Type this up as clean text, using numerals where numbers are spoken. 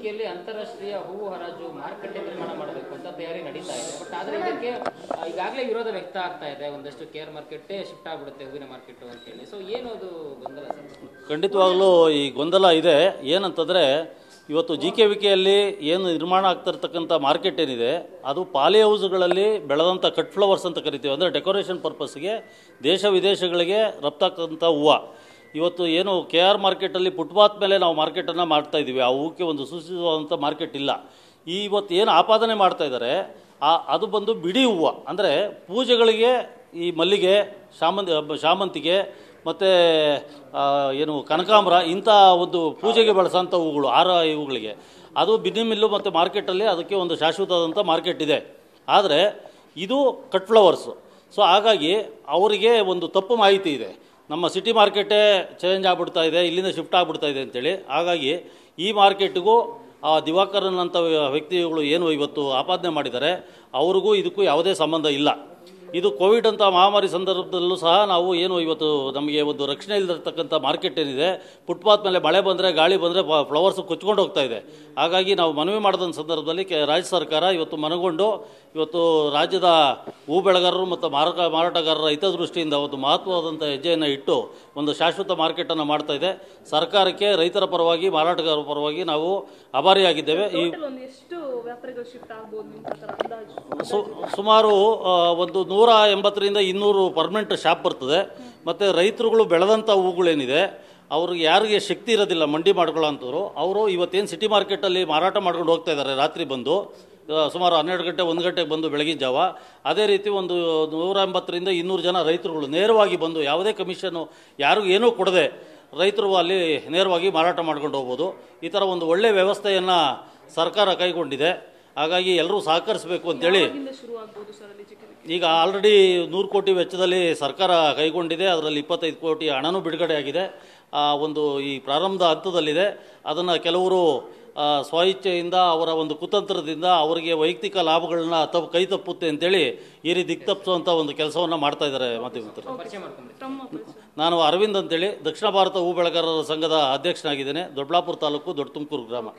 ಜಿಕೆವಿಕೆಯಲ್ಲಿ ಅಂತಾರಾಷ್ಟ್ರೀಯ ಹೂವು ಹರಾಜು ಮಾರುಕಟ್ಟೆ ನಿರ್ಮಾಣ ಮಾಡಬೇಕು ಅಂತ ತಯಾರಿ ನಡೀತಾ ಇದೆ. ಬಟ್ ಆದ್ರೆ ಇದಕ್ಕೆ ಈಗಾಗಲೇ ವಿರೋಧ ವ್ಯಕ್ತ ಆಗ್ತಾ ಇದೆ. ಒಂದಷ್ಟು ಕೇರ್ ಮಾರ್ಕೆಟೇ ಶಿಫ್ಟ್ ಆಗ್ಬಿಡುತ್ತೆ ಹೂವಿನ ಮಾರ್ಕೆಟ್ ಅಂತ ಹೇಳಿ. ಸೊ ಏನು ಅದು ಗೊಂದಲ ಸರ್? ಖಂಡಿತವಾಗ್ಲೂ ಈ ಗೊಂದಲ ಇದೆ. ಏನಂತಂದರೆ ಇವತ್ತು ಜಿಕೆವಿಕೆಯಲ್ಲಿ ಏನು ನಿರ್ಮಾಣ ಆಗ್ತಿರ್ತಕ್ಕಂಥ ಮಾರ್ಕೆಟ್ ಏನಿದೆ ಅದು ಪಾಲಿ ಹೌಸ್ಗಳಲ್ಲಿ ಬೆಳೆದಂಥ ಕಟ್ ಫ್ಲವರ್ಸ್ ಅಂತ ಕರಿತೀವಿ. ಅಂದರೆ ಡೆಕೋರೇಷನ್ ಪರ್ಪಸ್ಗೆ ದೇಶ ವಿದೇಶಗಳಿಗೆ ರಫ್ತಾಗ್ತಂಥ ಹೂವು. ಇವತ್ತು ಏನು KR ಮಾರ್ಕೆಟಲ್ಲಿ ಫುಟ್ಪಾತ್ ಮೇಲೆ ನಾವು ಮಾರ್ಕೆಟನ್ನು ಮಾಡ್ತಾಯಿದ್ದೀವಿ. ಆ ಹೂಕ್ಕೆ ಒಂದು ಸೂಚಿಸುವಂಥ ಮಾರ್ಕೆಟ್ ಇಲ್ಲ. ಇವತ್ತು ಏನು ಆಪಾದನೆ ಮಾಡ್ತಾಯಿದ್ದಾರೆ ಅದು ಬಂದು ಬಿಡಿ ಹೂವು. ಅಂದರೆ ಪೂಜೆಗಳಿಗೆ ಈ ಮಲ್ಲಿಗೆ, ಶಾಮಂತಿಗೆ ಮತ್ತು ಏನು ಕನಕಾಂಬರ ಇಂಥ ಒಂದು ಪೂಜೆಗೆ ಬಳಸೋಂಥ ಹೂಗಳು, ಹೂಗಳಿಗೆ ಅದು ಬಿನ್ನಿ ಮಿಲ್ಲು ಮತ್ತು ಮಾರ್ಕೆಟಲ್ಲಿ ಅದಕ್ಕೆ ಒಂದು ಶಾಶ್ವತವಾದಂಥ ಮಾರ್ಕೆಟ್ ಇದೆ. ಆದರೆ ಇದು ಕಟ್ ಫ್ಲವರ್ಸು. ಸೊ ಹಾಗಾಗಿ ಅವರಿಗೆ ಒಂದು ತಪ್ಪು ಮಾಹಿತಿ ಇದೆ. ನಮ್ಮ ಸಿಟಿ ಮಾರ್ಕೆಟೇ ಚೇಂಜ್ ಆಗಿಬಿಡ್ತಾ ಇದೆ, ಇಲ್ಲಿಂದ ಶಿಫ್ಟ್ ಆಗಿಬಿಡ್ತಾ ಇದೆ ಅಂತೇಳಿ. ಹಾಗಾಗಿ ಈ ಮಾರ್ಕೆಟ್ಗೂ ಆ ದಿವಾಕರನ್ ಅಂತ ವ್ಯಕ್ತಿಗಳು ಏನು ಇವತ್ತು ಆಪಾದನೆ ಮಾಡಿದ್ದಾರೆ ಅವ್ರಿಗೂ ಇದಕ್ಕೂ ಯಾವುದೇ ಸಂಬಂಧ ಇಲ್ಲ. ಇದು ಕೋವಿಡ್ ಅಂತ ಮಹಾಮಾರಿ ಸಂದರ್ಭದಲ್ಲೂ ಸಹ ನಾವು ಏನು ಇವತ್ತು ನಮಗೆ ಒಂದು ರಕ್ಷಣೆ ಇಲ್ಲದಿರ್ತಕ್ಕಂಥ ಮಾರ್ಕೆಟ್ ಏನಿದೆ, ಫುಟ್ಪಾತ್ ಮೇಲೆ ಮಳೆ ಬಂದರೆ ಗಾಳಿ ಬಂದರೆ ಫ್ಲವರ್ಸು ಕೊಚ್ಕೊಂಡು ಹೋಗ್ತಾ ಇದೆ. ಹಾಗಾಗಿ ನಾವು ಮನವಿ ಮಾಡಿದಂಥ ಸಂದರ್ಭದಲ್ಲಿ ರಾಜ್ಯ ಸರ್ಕಾರ ಇವತ್ತು ಮನಗೊಂಡು ಇವತ್ತು ರಾಜ್ಯದ ಹೂ ಬೆಳೆಗಾರರು ಮತ್ತು ಮಾರಾಟಗಾರರ ಹಿತದೃಷ್ಟಿಯಿಂದ ಒಂದು ಮಹತ್ವವಾದಂಥ ಹೆಜ್ಜೆಯನ್ನು ಇಟ್ಟು ಒಂದು ಶಾಶ್ವತ ಮಾರ್ಕೆಟನ್ನು ಮಾಡ್ತಾ ಇದೆ. ಸರ್ಕಾರಕ್ಕೆ ರೈತರ ಪರವಾಗಿ ಮಾರಾಟಗಾರರ ಪರವಾಗಿ ನಾವು ಆಭಾರಿಯಾಗಿದ್ದೇವೆ. ಸುಮಾರು ಒಂದು 180ರಿಂದ 200 ಪರ್ಮನೆಂಟ್ ಶಾಪ್ ಬರ್ತದೆ. ಮತ್ತು ರೈತರುಗಳು ಬೆಳೆದಂಥ ಹೂಗಳೇನಿದೆ ಅವ್ರಿಗೆ ಯಾರಿಗೆ ಶಕ್ತಿ ಇರೋದಿಲ್ಲ ಮಂಡಿ ಮಾಡ್ಕೊಳ್ಳೋಂಥವ್ರು, ಅವರು ಇವತ್ತೇನು ಸಿಟಿ ಮಾರ್ಕೆಟಲ್ಲಿ ಮಾರಾಟ ಮಾಡ್ಕೊಂಡು ಹೋಗ್ತಾ ಇದ್ದಾರೆ ರಾತ್ರಿ ಬಂದು ಸುಮಾರು 12 ಗಂಟೆ 1 ಗಂಟೆಗೆ ಬಂದು ಬೆಳಗಿನ ಜಾವ. ಅದೇ ರೀತಿ ಒಂದು 180ರಿಂದ 200 ಜನ ರೈತರುಗಳು ನೇರವಾಗಿ ಬಂದು ಯಾವುದೇ ಕಮಿಷನ್ನು ಯಾರಿಗೂ ಏನೂ ಕೊಡದೆ ರೈತರು ಅಲ್ಲಿ ನೇರವಾಗಿ ಮಾರಾಟ ಮಾಡ್ಕೊಂಡು ಹೋಗ್ಬೋದು. ಈ ಥರ ಒಂದು ಒಳ್ಳೆಯ ವ್ಯವಸ್ಥೆಯನ್ನು ಸರ್ಕಾರ ಕೈಗೊಂಡಿದೆ. ಹಾಗಾಗಿ ಎಲ್ಲರೂ ಸಹಕರಿಸಬೇಕು ಅಂತೇಳಿ ಈಗ ಆಲ್ರೆಡಿ 100 ಕೋಟಿ ವೆಚ್ಚದಲ್ಲಿ ಸರ್ಕಾರ ಕೈಗೊಂಡಿದೆ. ಅದರಲ್ಲಿ 25 ಕೋಟಿ ಹಣನೂ ಬಿಡುಗಡೆ ಆಗಿದೆ. ಒಂದು ಈ ಪ್ರಾರಂಭದ ಹಂತದಲ್ಲಿದೆ. ಅದನ್ನು ಕೆಲವರು ಸ್ವಇಚ್ಛೆಯಿಂದ ಅವರ ಒಂದು ಕುತಂತ್ರದಿಂದ ಅವರಿಗೆ ವೈಯಕ್ತಿಕ ಲಾಭಗಳನ್ನ ಕೈ ತಪ್ಪುತ್ತೆ ಅಂತೇಳಿ ಈ ರೀತಿ ದಿಕ್ತಪ್ಪಿಸುವಂಥ ಒಂದು ಕೆಲಸವನ್ನು ಮಾಡ್ತಾ ಇದ್ದಾರೆ ಮಾಧ್ಯಮರು. ನಾನು ಅರವಿಂದ್ ಅಂತೇಳಿ ದಕ್ಷಿಣ ಭಾರತ ಹೂ ಬೆಳೆಗಾರರ ಸಂಘದ ಅಧ್ಯಕ್ಷನಾಗಿದ್ದೇನೆ. ದೊಡ್ಡಬಳ್ಳಾಪುರ ತಾಲೂಕು, ದೊಡ್ಡ ತುಮಕೂರು ಗ್ರಾಮ.